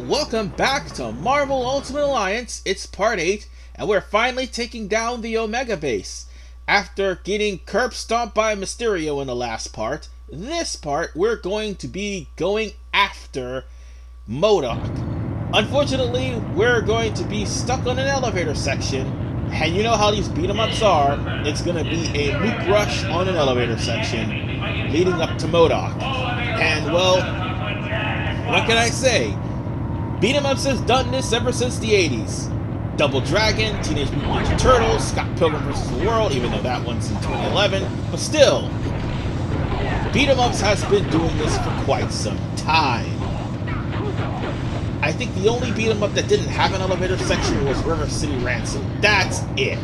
Welcome back to Marvel Ultimate Alliance. It's part 8, and we're finally taking down the Omega base. After getting curb stomped by Mysterio in the last part, this part we're going to be going after M.O.D.O.K. Unfortunately, we're going to be stuck on an elevator section, and you know how these beat-em-ups are. It's going to be a nuke rush on an elevator section, leading up to M.O.D.O.K. And well, what can I say? Beat-em-ups has done this ever since the 80s. Double Dragon, Teenage Mutant Ninja Turtles, Scott Pilgrim vs. the World, even though that one's in 2011. But still, Beat-em-ups has been doing this for quite some time. I think the only beat-em-up that didn't have an elevator section was River City Ransom. That's it.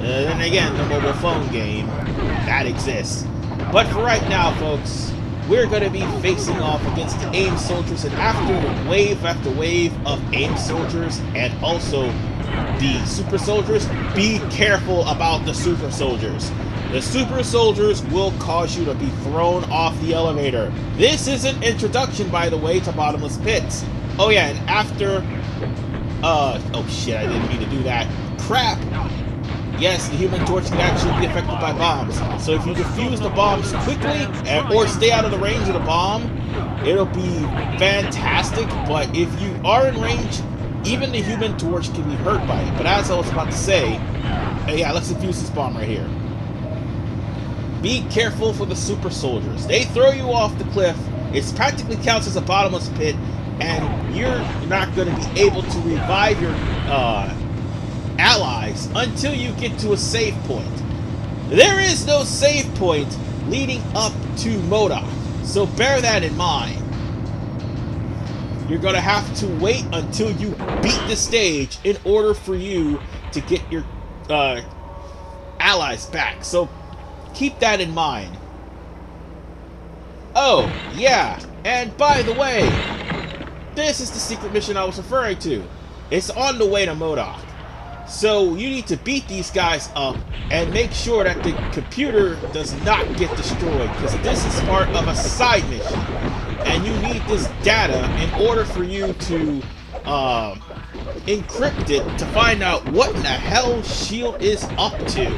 Then again, the mobile phone game, that exists. But for right now, folks, we're going to be facing off against the AIM soldiers, and after wave of AIM soldiers and also the super soldiers, be careful about the super soldiers. The super soldiers will cause you to be thrown off the elevator. This is an introduction, by the way, to bottomless pits. Oh yeah, and after oh shit, I didn't mean to do that. Crap! Yes, the Human Torch can actually be affected by bombs. So if you defuse the bombs quickly, or stay out of the range of the bomb, it'll be fantastic. But if you are in range, even the Human Torch can be hurt by it. But as I was about to say, yeah, let's defuse this bomb right here. Be careful for the super soldiers. They throw you off the cliff. It practically counts as a bottomless pit, and you're not going to be able to revive your allies until you get to a save point. There is no save point leading up to M.O.D.O.K, so bear that in mind. You're gonna have to wait until you beat the stage in order for you to get your allies back, so keep that in mind. Oh yeah, and by the way, this is the secret mission I was referring to. It's on the way to M.O.D.O.K. So you need to beat these guys up and make sure that the computer does not get destroyed, because this is part of a side mission, and you need this data in order for you to encrypt it to find out what in the hell S.H.I.E.L.D. is up to.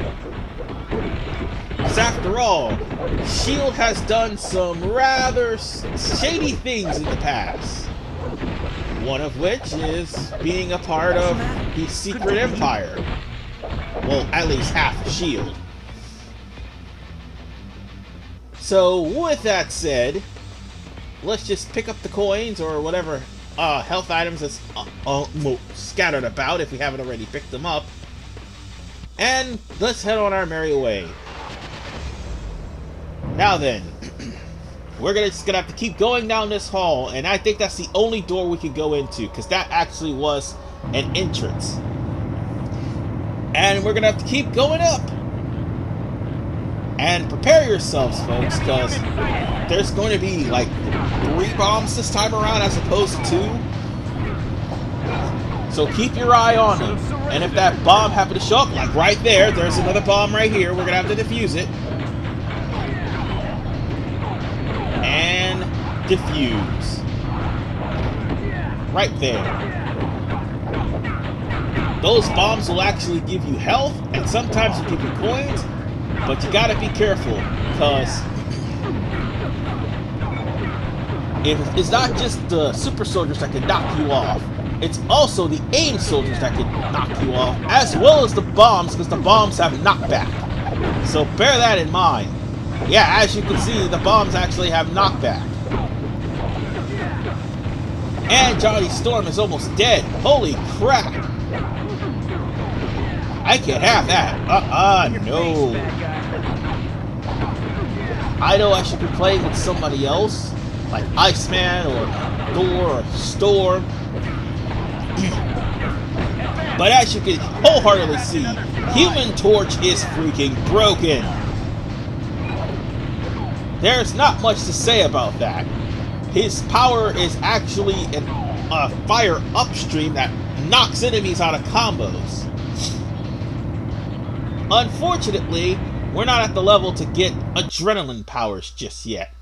Because after all, S.H.I.E.L.D. has done some rather shady things in the past. One of which is being a part of the Secret Empire. Well, at least half of S.H.I.E.L.D. So, with that said, let's just pick up the coins or whatever health items that's scattered about if we haven't already picked them up. And let's head on our merry way. Now then, we're just gonna have to keep going down this hall, and I think that's the only door we could go into, because that actually was an entrance. And we're gonna have to keep going up. And prepare yourselves, folks, because there's going to be like 3 bombs this time around as opposed to 2. So keep your eye on them. And if that bomb happened to show up, like right there, there's another bomb right here, we're gonna have to defuse it. And defuse. Right there. Those bombs will actually give you health, and sometimes will give you coins, but you gotta be careful, because it's not just the super soldiers that can knock you off, it's also the AIM soldiers that can knock you off, as well as the bombs, because the bombs have knockback. So bear that in mind. Yeah, as you can see, the bombs actually have knockback. And Johnny Storm is almost dead. Holy crap. I can't have that. No. I know I should be playing with somebody else, like Iceman or Thor or Storm. But as you can wholeheartedly see, Human Torch is freaking broken. There's not much to say about that. His power is actually a fire upstream that knocks enemies out of combos. Unfortunately, we're not at the level to get adrenaline powers just yet.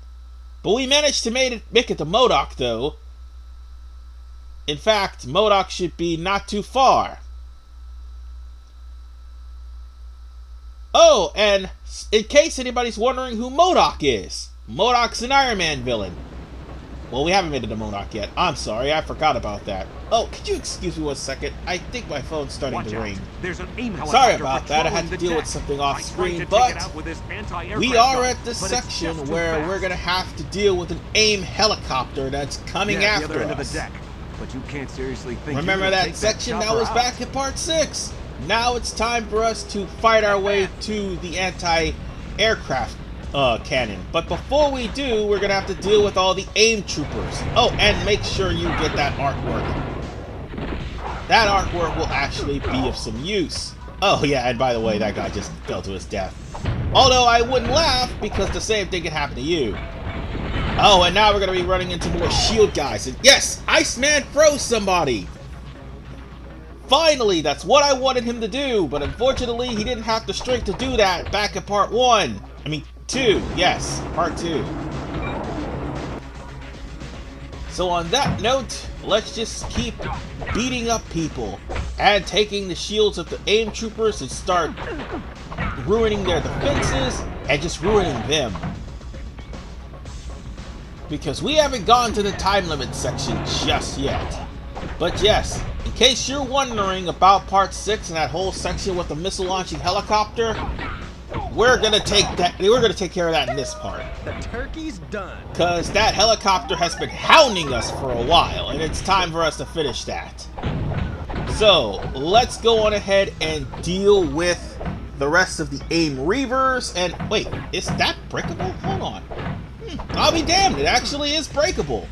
But we managed to make it to M.O.D.O.K, though. In fact, M.O.D.O.K should be not too far. Oh, and in case anybody's wondering who M.O.D.O.K is, M.O.D.O.K's an Iron Man villain. Well, we haven't made it to M.O.D.O.K yet. I'm sorry, I forgot about that. Oh, could you excuse me 1 second? I think my phone's starting to ring. Sorry about that, I had to deal with something off screen, but we are at the section where we're going to have to deal with an AIM helicopter that's coming after us. But you can't seriously think. Remember that section that was back in part 6? Now it's time for us to fight our way to the anti-aircraft cannon. But before we do, we're gonna have to deal with all the AIM troopers. Oh, and make sure you get that artwork. That artwork will actually be of some use. Oh yeah, and by the way, that guy just fell to his death. Although I wouldn't laugh, because the same thing could happen to you. Oh, and now we're gonna be running into more shield guys. And yes, Iceman froze somebody! Finally, that's what I wanted him to do, but unfortunately he didn't have the strength to do that back in part 1. I mean, 2, yes, part 2. So on that note, let's just keep beating up people and taking the shields of the AIM troopers and start ruining their defenses and just ruining them. Because we haven't gone to the time limit section just yet. But yes, in case you're wondering about part 6 and that whole section with the missile launching helicopter, we're gonna take care of that in this part. The turkey's done. Cause that helicopter has been hounding us for a while, and it's time for us to finish that. So let's go on ahead and deal with the rest of the AIM Reavers. And wait, is that breakable? Hold on. I'll be damned, it actually is breakable.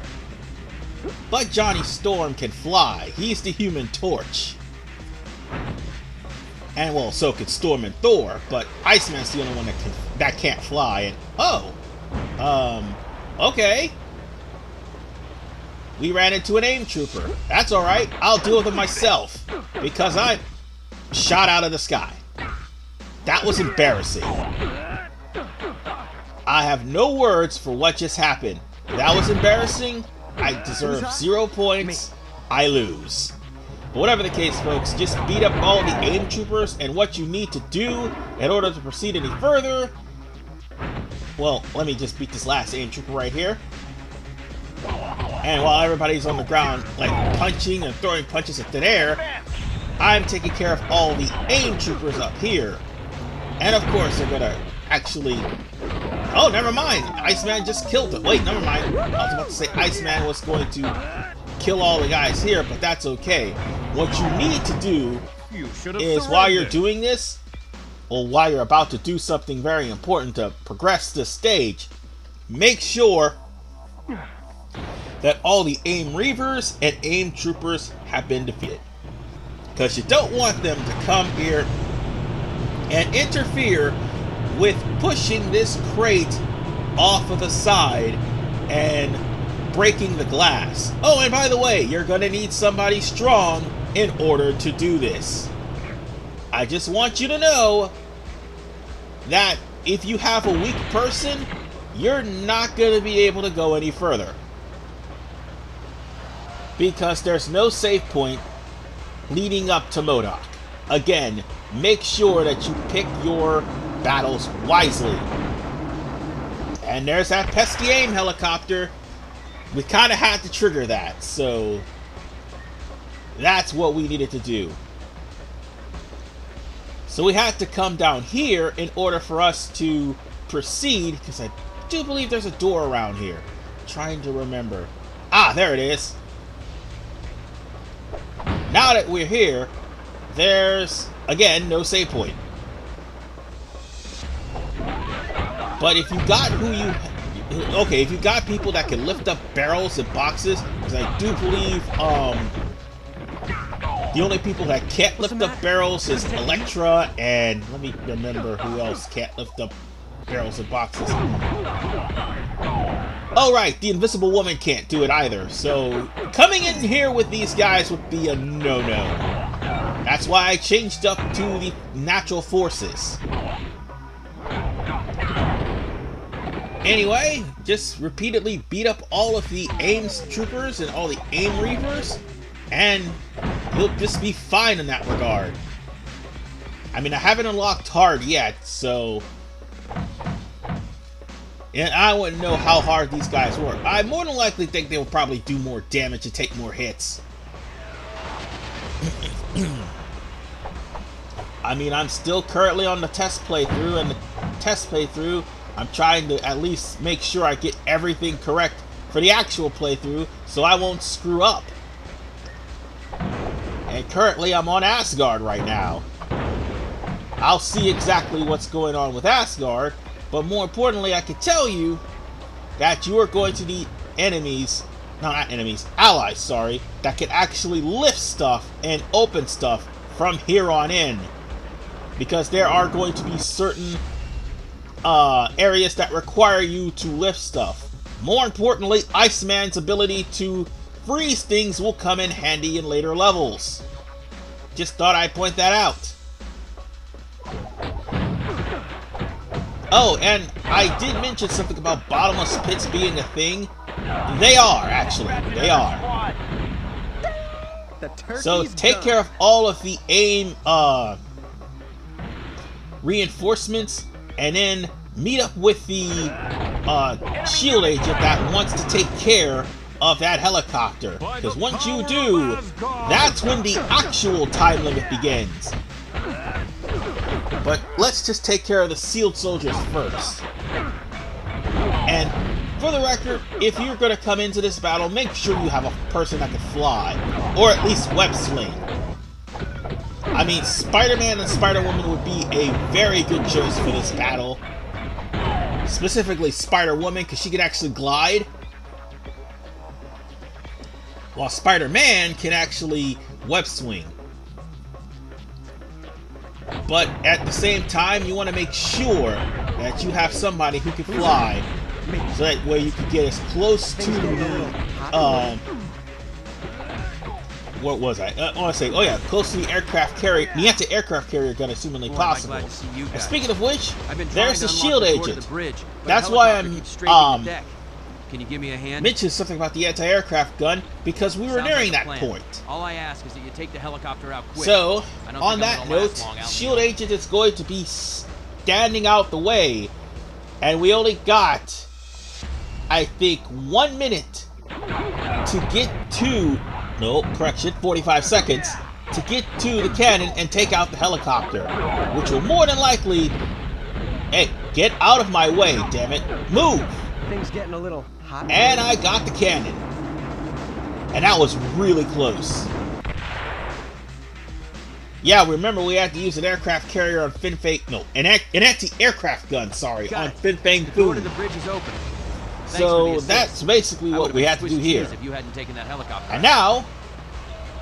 But Johnny Storm can fly. He's the Human Torch. And well, so can Storm and Thor, but Iceman's the only one that can't fly. And okay. We ran into an AIM trooper. That's alright, I'll deal with him myself, because I'm shot out of the sky. That was embarrassing. I have no words for what just happened. That was embarrassing. I deserve 0 points. I lose. But whatever the case, folks, just beat up all the AIM troopers, and what you need to do in order to proceed any further... Well, let me just beat this last AIM trooper right here. And while everybody's on the ground, like, punching and throwing punches in thin air, I'm taking care of all the AIM troopers up here. And of course, they're gonna actually... Oh, never mind. Iceman just killed them. Wait, never mind. I was about to say Iceman was going to kill all the guys here, but that's okay. What you need to do is, while you're doing this, or while you're about to do something very important to progress this stage, make sure that all the AIM Reavers and AIM Troopers have been defeated. Because you don't want them to come here and interfere with pushing this crate off of the side and breaking the glass. Oh, and by the way, you're gonna need somebody strong in order to do this. I just want you to know that if you have a weak person, you're not gonna be able to go any further. Because there's no save point leading up to M.O.D.O.K. Again, make sure that you pick your battles wisely. And there's that pesky AIM helicopter. We kind of had to trigger that, so that's what we needed to do. So we had to come down here in order for us to proceed, because I do believe there's a door around here. I'm trying to remember. Ah, there it is. Now that we're here, there's, again, no save point. But if you got if you got people that can lift up barrels and boxes, because I do believe the only people that can't lift up barrels is Elektra, and let me remember who else can't lift up barrels and boxes. Oh right, the Invisible Woman can't do it either, so coming in here with these guys would be a no-no. That's why I changed up to the natural forces. Anyway, just repeatedly beat up all of the AIM troopers and all the AIM Reavers, and he'll just be fine in that regard. I mean, I haven't unlocked hard yet, so... And I wouldn't know how hard these guys work. I more than likely think they'll probably do more damage and take more hits. I mean, I'm still currently on the test playthrough, and the test playthrough, I'm trying to at least make sure I get everything correct for the actual playthrough, so I won't screw up. And currently, I'm on Asgard right now. I'll see exactly what's going on with Asgard, but more importantly, I can tell you that you are going to need enemies, no, not enemies, allies, sorry, that can actually lift stuff and open stuff from here on in. Because there are going to be certain areas that require you to lift stuff. More importantly, Iceman's ability to freeze things will come in handy in later levels. Just thought I'd point that out. Oh, and I did mention something about bottomless pits being a thing. They are, actually. They are. So take care of all of the aim reinforcements, and then meet up with the shield agent that wants to take care of that helicopter. Because once you do, that's when the actual time limit begins. But let's just take care of the sealed soldiers first. And for the record, if you're going to come into this battle, make sure you have a person that can fly, or at least web sling. I mean, Spider-Man and Spider-Woman would be a very good choice for this battle. Specifically Spider-Woman, because she can actually glide. While Spider-Man can actually web swing. But at the same time, you want to make sure that you have somebody who can fly, so that way you can get as close to the, what was I want to say? Oh yeah, close to the aircraft carrier, the anti-aircraft carrier gun, assumingly possible. And speaking of which, there's the shield agent. That's why I'm Can you give me a hand? Mentioned something about the anti-aircraft gun, because we were nearing that point. All I ask is that you take the helicopter out quick. So, on that note, shield agent is going to be standing out the way, and we only got, I think, 1 minute to get to, no, correction, 45 seconds, to get to the cannon and take out the helicopter, which will more than likely, hey, get out of my way, damn it, move! Things getting a little hot. And I got the cannon. And that was really close. Yeah, remember we had to use an aircraft carrier on Fin Fang, no, an anti-aircraft gun, sorry, on Fin Fang The door to Foom. the bridge is open. So that's basically what we had to do here. If you hadn't taken that helicopter. And now,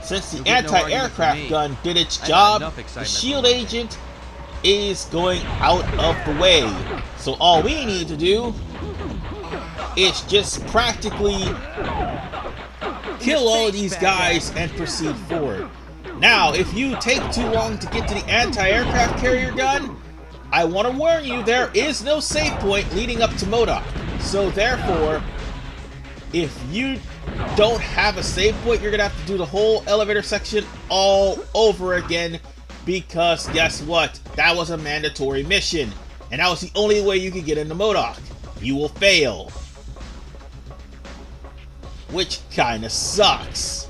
since the anti-aircraft gun did its job, the shield agent is going out of the way. So all we need to do is just practically kill all of these guys and proceed forward. Now, if you take too long to get to the anti-aircraft carrier gun, I want to warn you, there is no save point leading up to M.O.D.O.K. So therefore, if you don't have a save point, you're going to have to do the whole elevator section all over again, because guess what? That was a mandatory mission, and that was the only way you could get into M.O.D.O.K. You will fail. Which kinda sucks.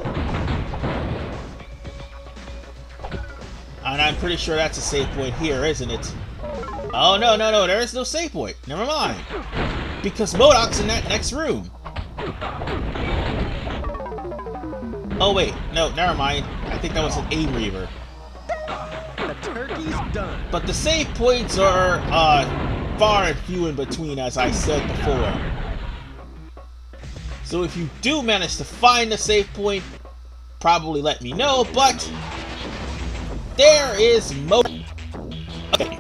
And I'm pretty sure that's a save point here, isn't it? Oh, no, there is no save point. Never mind. Because M.O.D.O.K's in that next room. Oh, wait. No, never mind. I think that was an aim reaver. The turkey's done. But the save points are far and few in between, as I said before. So if you do manage to find the save point, probably let me know, but there is M.O.D.O.K. Okay.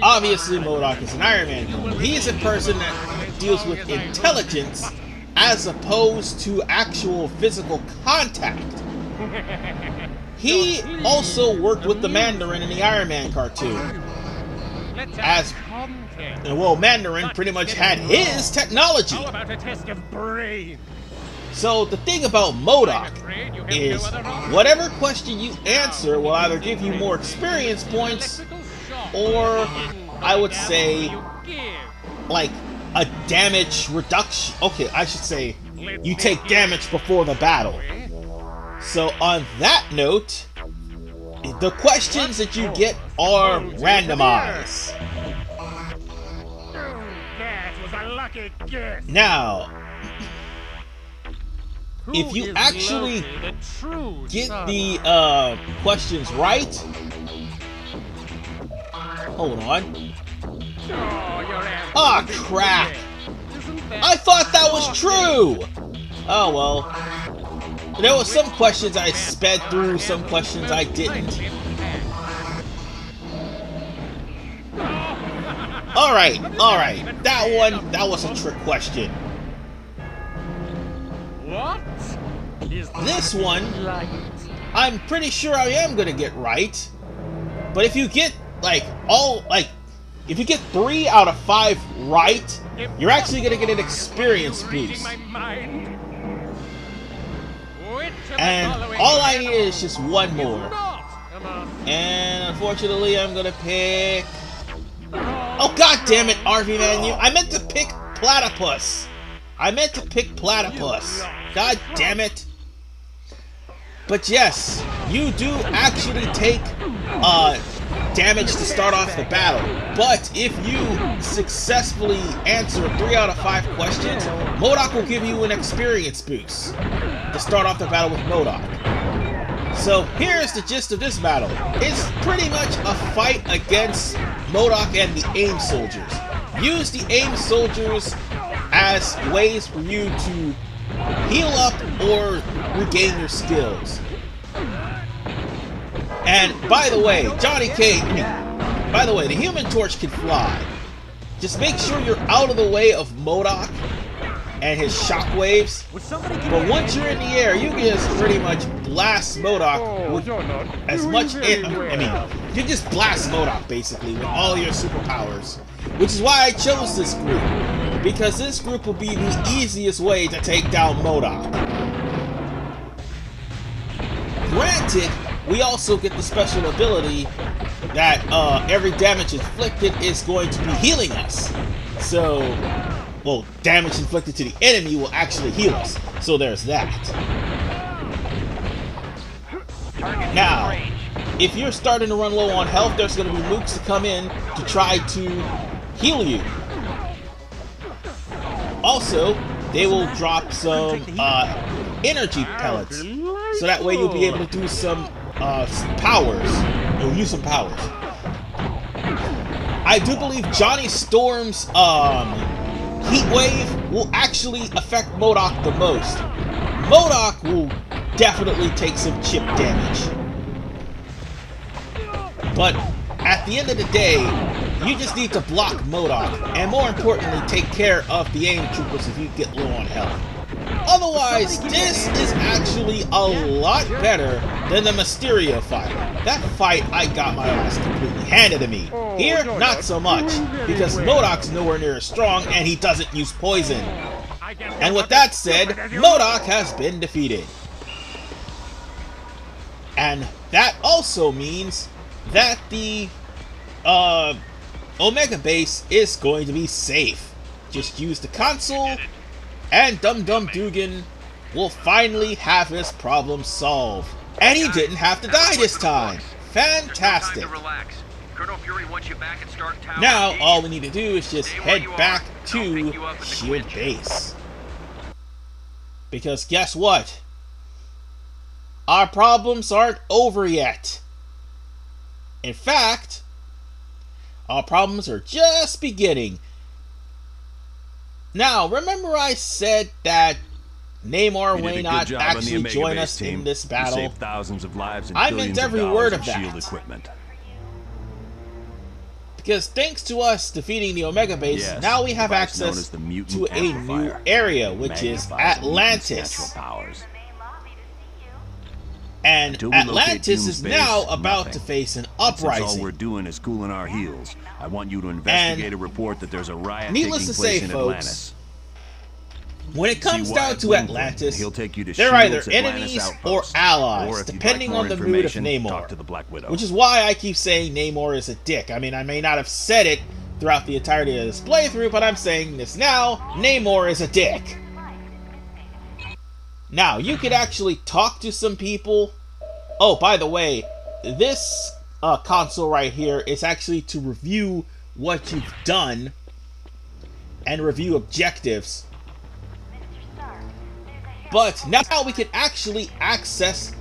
Obviously, M.O.D.O.K. is an Iron Man villain. He is a person that deals with intelligence as opposed to actual physical contact. He also worked with the Mandarin in the Iron Man cartoon. As And well, Mandarin pretty much had his technology. How about a test of brain? So the thing about M.O.D.O.K is whatever question you answer will either give you more experience points or I would say like a damage reduction. Okay, I should say you take damage before the battle. So on that note, the questions that you get are randomized. That was a lucky guess. Now, if you actually get the questions right, hold on. Ah, crap! I thought that was true! Oh well. There was some questions I sped through, some questions I didn't. Alright. That was a trick question. What? This one, I'm pretty sure I am gonna get right. But if you get, if you get 3 out of 5 right, you're actually gonna get an experience boost. And all I need is just one more. And unfortunately, I'm gonna pick... Oh, god damn it, RV Manu. I meant to pick Platypus. God damn it. But yes, you do actually take damage to start off the battle. But if you successfully answer 3 out of 5 questions, M.O.D.O.K will give you an experience boost to start off the battle with M.O.D.O.K. So here's the gist of this battle. It's pretty much a fight against M.O.D.O.K and the AIM soldiers. Use the AIM soldiers as ways for you to heal up or regain your skills. And by the way, the Human Torch can fly. Just make sure you're out of the way of M.O.D.O.K and his shockwaves. But once you're in the air, you can just pretty much blast M.O.D.O.K with as much you just blast M.O.D.O.K basically with all your superpowers. Which is why I chose this group. Because this group will be the easiest way to take down M.O.D.O.K. Granted, we also get the special ability that every damage inflicted is going to be healing us. So, well, damage inflicted to the enemy will actually heal us. So there's that. Now, if you're starting to run low on health, there's going to be nukes to come in to try to heal you. Also, they will drop some energy pellets. So that way you'll be able to do some powers. You'll use some powers. I do believe Johnny Storm's heat wave will actually affect M.O.D.O.K the most. M.O.D.O.K will definitely take some chip damage. But at the end of the day, you just need to block M.O.D.O.K and more importantly take care of the AIM troopers if you get low on health. Otherwise, this is actually a lot better than the Mysterio fight. That fight, I got my ass completely handed to me. Here, not so much, because M.O.D.O.K's nowhere near as strong and he doesn't use poison. And with that said, M.O.D.O.K has been defeated. And that also means that the Omega base is going to be safe. Just use the console and Dum Dum Dugan will finally have his problem solved. And he didn't have to die this time. Fantastic. Now all we need to do is just head back to Shield Base. Because guess what? Our problems aren't over yet. In fact, our problems are just beginning. Now, remember I said that Namor may not actually join us in this battle? I meant every word of that. Because thanks to us defeating the Omega base, now we have access to a new area, which is Atlantis. And Until we locate Atlantis is Doom's now base, about nothing. to face an Since all uprising. we're doing is cooling our heels, I want you to investigate a report that there's a riot Needless taking to place say, in folks, Atlantis. when it comes See down Wyatt to Bloomfield, Atlantis, he'll take you to they're Shield's either Atlantis enemies outpost. or allies, Or if you'd depending like more on the mood of information, Namor. talk to the Black Widow. Which is why I keep saying Namor is a dick. I mean, I may not have said it throughout the entirety of this playthrough, but I'm saying this now. Namor is a dick. Now, you could actually talk to some people. Oh, by the way, this console right here is actually to review what you've done and review objectives. But now we can actually access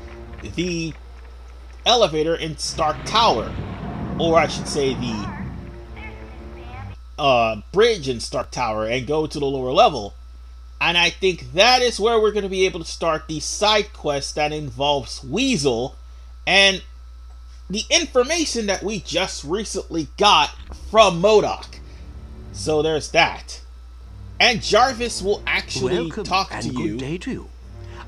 the elevator in Stark Tower. Or I should say the bridge in Stark Tower and go to the lower level. And I think that is where we're going to be able to start the side quest that involves Weasel and the information that we just recently got from M.O.D.O.K. So there's that. And Jarvis will actually Welcome talk to and you. Good day to you.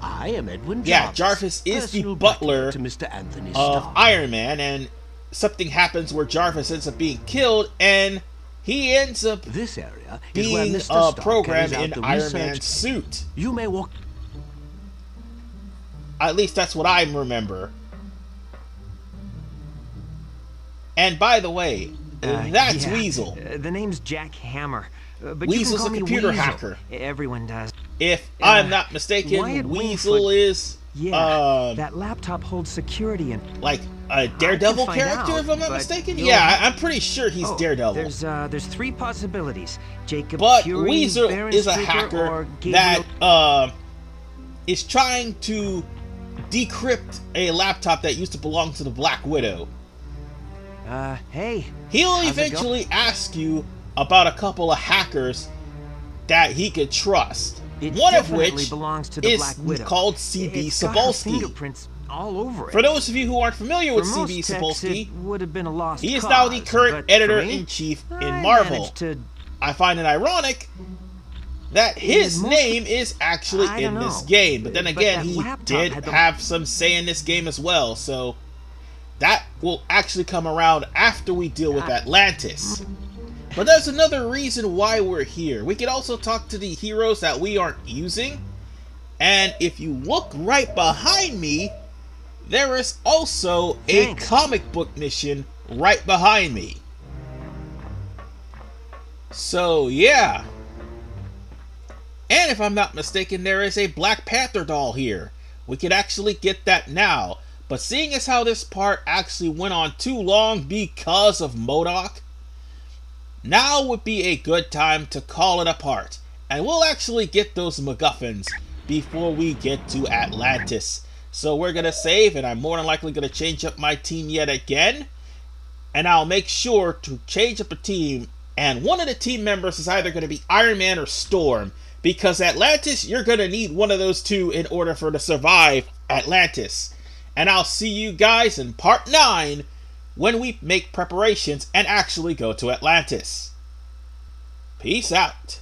I am Edwin Jarvis. Yeah, Jarvis is the personal butler to Mr. Anthony of Stark. Iron Man, and something happens where Jarvis ends up being killed, and he ends up This area is where being Mr. Stark programmed carries out in the Iron research. Man's suit. You may walk. At least that's what I remember. And by the way, that's Yeah. Weasel. The name's Jack Hammer. But Weasel's you can call a me computer Weasel. hacker. Everyone does. If I'm not mistaken, Wyatt Weasel Wingfoot. is Yeah, that laptop holds security and... like a Daredevil find character, out, if I'm not but mistaken. you'll- Yeah, I'm pretty sure he's Oh, Daredevil. There's three possibilities. Jacob But Fury, Weasel Baron is a Streaker, hacker or that Gabriel... is trying to decrypt a laptop that used to belong to the Black Widow. Hey. He'll how's it eventually ask you about a couple of hackers that he could trust. It One of definitely which belongs to the is Black Widow. called C.B. It's got her Sapolsky. fingerprints all over it. For those of you who aren't familiar with For most C.B. techs, Sapolsky, it would have been a lost he is cause, now the current but editor-in-chief for me, in I Marvel. managed to... I find it ironic that his most- name is actually I in don't this know. game. But then But again, that he laptop did had the- have some say in this game as well. So that will actually come around after we deal with Atlantis. But there's another reason why we're here. We can also talk to the heroes that we aren't using. And if you look right behind me, there is also a Thanks. comic book mission right behind me. So, yeah. And if I'm not mistaken, there is a Black Panther doll here. We could actually get that now. But seeing as how this part actually went on too long because of M.O.D.O.K, now would be a good time to call it apart. And we'll actually get those MacGuffins before we get to Atlantis. So we're going to save, and I'm more than likely going to change up my team yet again. And I'll make sure to change up a team, and one of the team members is either going to be Iron Man or Storm. Because Atlantis, you're going to need one of those two in order for to survive Atlantis. And I'll see you guys in part 9 when we make preparations and actually go to Atlantis. Peace out.